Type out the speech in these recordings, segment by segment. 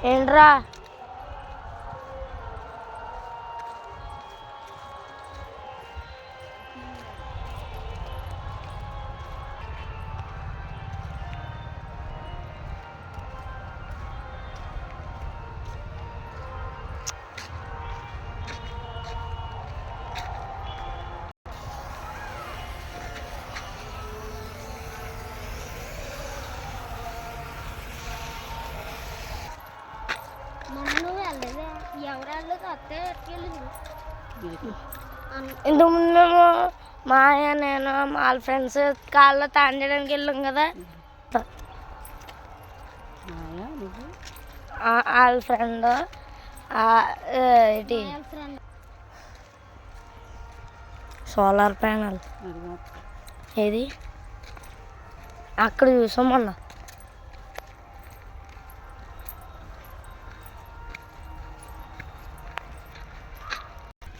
ఏంట్రా ఇంతకు ముందేమో మాయ నేను వాళ్ళ ఫ్రెండ్స్ కాళ్ళలో తాండడానికి వెళ్ళాం కదా వాళ్ళ ఫ్రెండ్ ఏంటి సోలార్ ప్యానల్ ఏది అక్కడ చూసాం మొన్న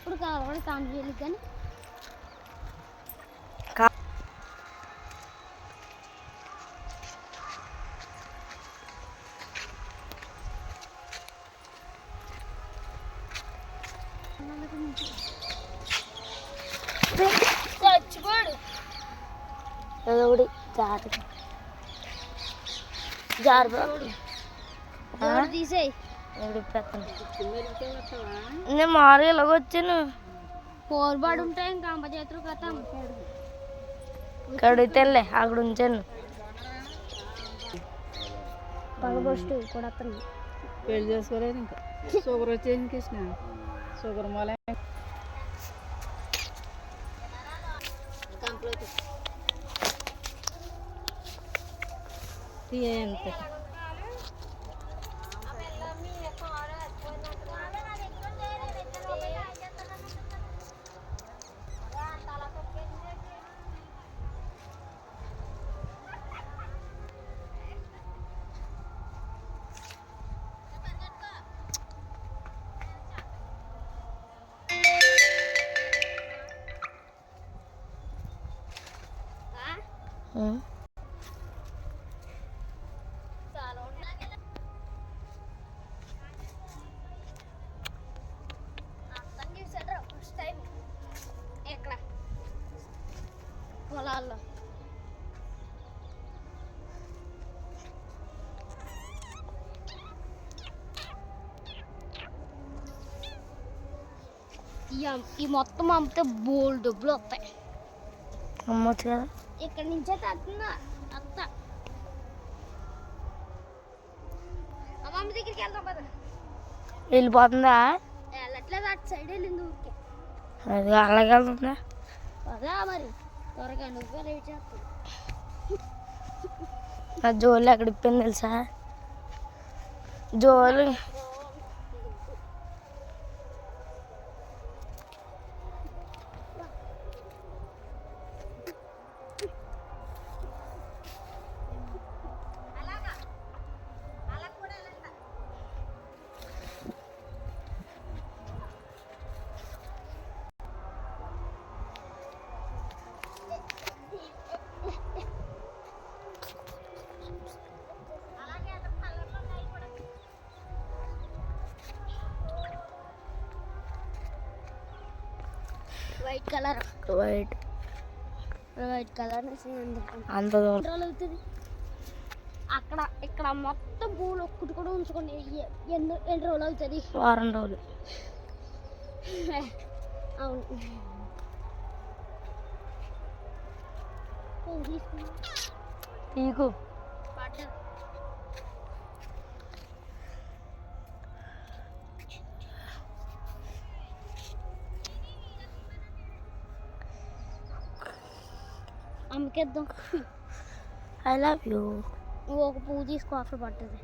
ఇప్పుడు కావాలి తాండడానికి కానీ చచ్చిపోడు ఒకటి జారిపోడు తీసేయి నేను మారు ఇలాగొచ్చాను పోర్బాడు ఉంటాయి ఇంకా అంబ చేతులు కథ కడిగితేలే అక్కడ ఉంచాను పగబొస్తు కూడా పెళ్లి చేసుకోలేదు ఇంకా షుగర్ వచ్చేది కృష్ణ షుగర్ మూల ఎంత పొలాల్లో ఈ మొత్తం అమ్మితే బోల్ డబ్బులు వస్తాయి అమ్మొచ్చు కదా ఇక్కడ నుంచే తగ్గుతుందా అత్త అమ్మమ్మ దగ్గరికి వెళ్తాం కదా వెళ్ళిపోతుందా వెళ్ళట్లేదు అటు సైడ్ వెళ్ళింది ఊరికే అది అలాగే వెళ్తుందా అదా మరి త్వరగా నువ్వే లేట్ చేస్తావు నా జోలు ఎక్కడ ఇప్పింది తెలుసా జోలు వైట్ కలర్ వైట్ కలర్ అంత రోజులు అవుతుంది అక్కడ ఇక్కడ మొత్తం పూలు ఒక్కటి కూడా ఉంచుకోండి ఎన్ని రోజులు అవుతుంది వారం రోజులు అవును తీకు అమ్మకేద్దాం ఐ లవ్ యూ నువ్వు ఒక పువ్వు తీసుకో అక్కడ పడుతుంది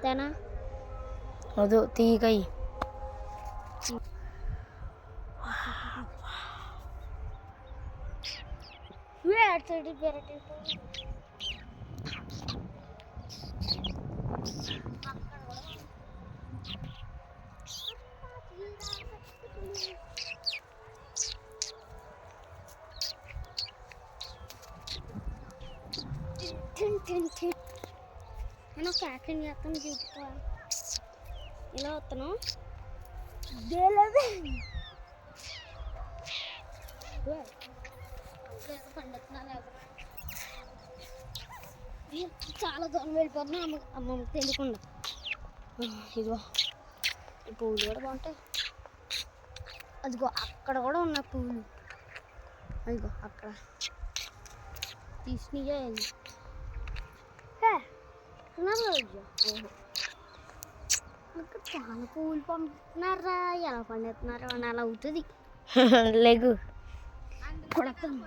తేనా వద్దు తీగయి నేను క్యాటరింగ్ చేస్తాను చూసుకోవాలి ఇలా వస్తాను చాలా దూరం వెళ్ళిపోతున్నా అమ్మమ్మకి తెలియకుండా ఇదిగో ఈ పువ్వులు కూడా బాగుంటాయి. అదిగో అక్కడ కూడా ఉన్న పువ్వులు అదిగో అక్కడ తీసినయే అక్కడ చాలా పువ్వులు పంపుతున్నారా, ఎలా పండుతున్నారా అని అలా అవుతుంది. లెగు కొడతాను